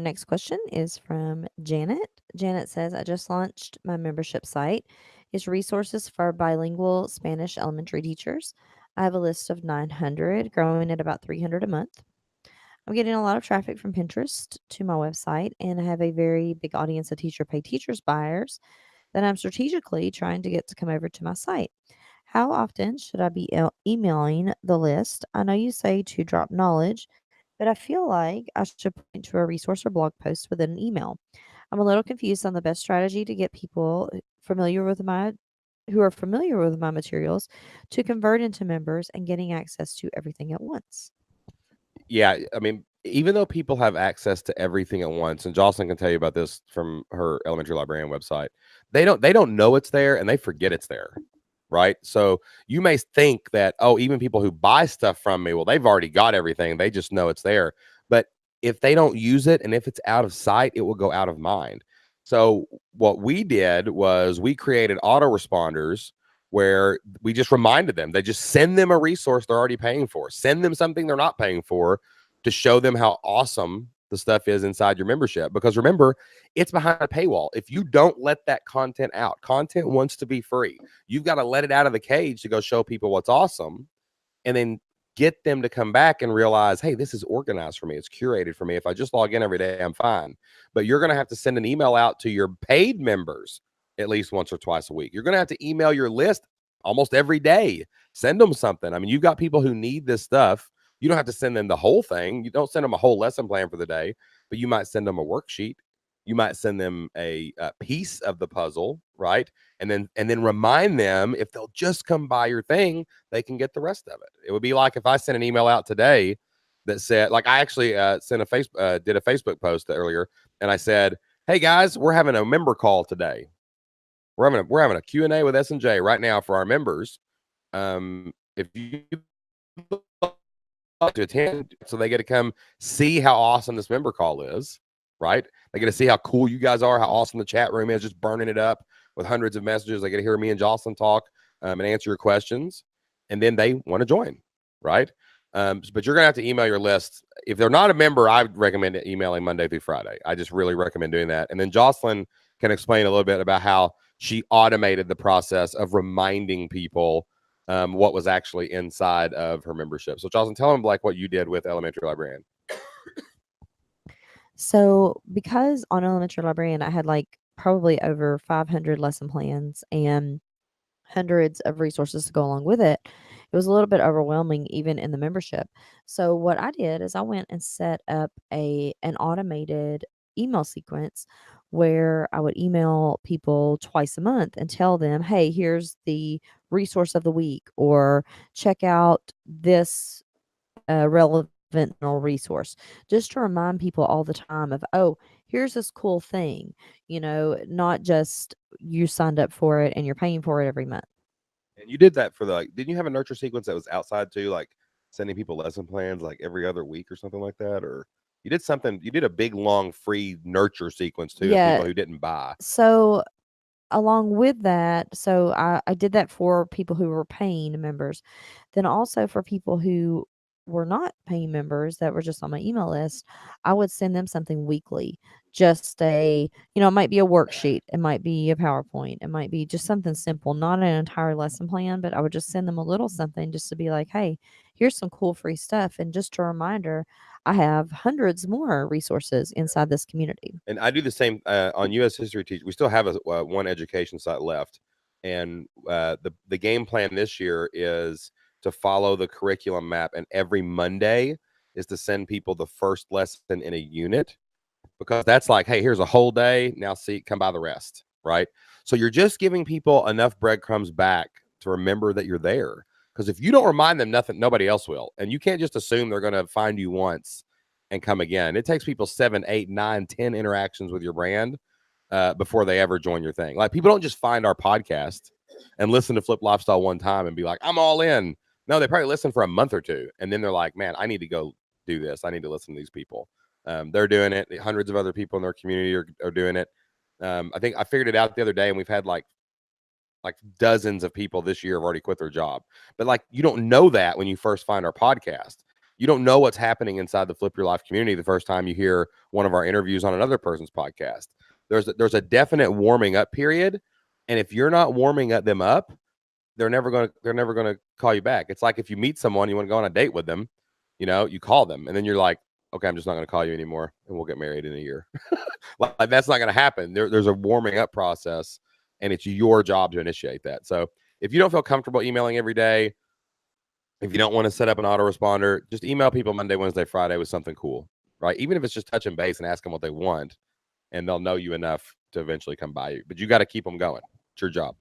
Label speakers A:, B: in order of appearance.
A: Our next question is from Janet. Janet says, I just launched my membership site. It's resources for bilingual Spanish elementary teachers. I have a list of 900, growing at about 300 a month. I'm getting a lot of traffic from Pinterest to my website, and I have a very big audience of teacher pay teachers buyers that I'm strategically trying to get to come over to my site. How often should I be emailing the list? I know you say to drop knowledge, but I feel like I should point to a resource or blog post within an email. I'm a little confused on the best strategy to get people familiar with my who are familiar with my materials to convert into members and getting access to everything at once.
B: Yeah, I mean, even though people have access to everything at once, and Jocelyn can tell you about this from her elementary librarian website, they don't know it's there and they forget it's there. Right. So you may think that, oh, even people who buy stuff from me, well, they've already got everything. They just know it's there. But if they don't use it and if it's out of sight, it will go out of mind. So what we did was we created autoresponders where we just reminded them. They just send them a resource they're already paying for, send them something they're not paying for to show them how awesome the stuff is inside your membership. Because remember, it's behind a paywall. If you don't let that content out, content wants to be free. You've got to let it out of the cage to go show people what's awesome and then get them to come back and realize, hey, this is organized for me. It's curated for me. If I just log in every day, I'm fine. But you're going to have to send an email out to your paid members at least once or twice a week. You're going to have to email your list almost every day. Send them something. I mean, you've got people who need this stuff. You don't have to send them the whole thing. You don't send them a whole lesson plan for the day, but you might send them a worksheet. You might send them a piece of the puzzle, right? And then remind them, if they'll just come buy your thing, they can get the rest of it. It would be like if I sent an email out today that said, like, I actually did a Facebook post earlier, and I said, hey guys, we're having a member call today. We're having a Q&A with S&J right now for our members. If you to attend, so they get to come see how awesome this member call is, right? They get to see how cool you guys are, how awesome the chat room is, just burning it up with hundreds of messages. They get to hear me and Jocelyn talk and answer your questions, and then they want to join, right? But you're gonna have to email your list. If they're not a member, I would recommend emailing Monday through Friday. I just really recommend doing that. And then Jocelyn can explain a little bit about how she automated the process of reminding people what was actually inside of her membership. So, Jocelyn, tell them like what you did with Elementary Librarian.
A: So, because on Elementary Librarian, I had like probably over 500 lesson plans and hundreds of resources to go along with it. It was a little bit overwhelming even in the membership. So what I did is I went and set up an automated email sequence where I would email people twice a month and tell them, "Hey, here's the resource of the week," or "Check out this relevant resource," just to remind people all the time of, oh, here's this cool thing, not just you signed up for it and you're paying for it every month.
B: And you did that for the, like, didn't you have a nurture sequence that was outside too, like sending people lesson plans like every other week or something like that? Or you did something, you did a big long free nurture sequence too to
A: Yeah.
B: people who didn't buy.
A: So along with that, so I did that for people who were paying members. Then also for people who were not paying members that were just on my email list, I would send them something weekly. Just it might be a worksheet, it might be a PowerPoint, it might be just something simple, not an entire lesson plan, but I would just send them a little something just to be like, hey, here's some cool free stuff. And just a reminder, I have hundreds more resources inside this community.
B: And I do the same on U.S. History Teach. We still have one education site left, and the game plan this year is to follow the curriculum map, and every Monday is to send people the first lesson in a unit, because that's like, hey, here's a whole day. Now see, come by the rest, right? So you're just giving people enough breadcrumbs back to remember that you're there. Because if you don't remind them, nobody else will. And you can't just assume they're going to find you once and come again. It takes people 7, 8, 9, 10 interactions with your brand before they ever join your thing. Like, people don't just find our podcast and listen to Flip Lifestyle one time and be like, I'm all in. No, they probably listen for a month or two, and then they're like, man, I need to go do this. I need to listen to these people. They're doing it. Hundreds of other people in their community are doing it. I think I figured it out the other day, and we've had like dozens of people this year have already quit their job. But like, you don't know that when you first find our podcast. You don't know what's happening inside the Flip Your Life community the first time you hear one of our interviews on another person's podcast. There's a definite warming up period, and if you're not warming them up, they're never gonna call you back. It's like if you meet someone, you want to go on a date with them, you call them, and then you're like, okay, I'm just not gonna call you anymore, and we'll get married in a year. Like that's not gonna happen. There's a warming up process, and it's your job to initiate that. So if you don't feel comfortable emailing every day, if you don't want to set up an autoresponder, just email people Monday, Wednesday, Friday with something cool, right? Even if it's just touching base and asking what they want, and they'll know you enough to eventually come by you. But you got to keep them going. It's your job.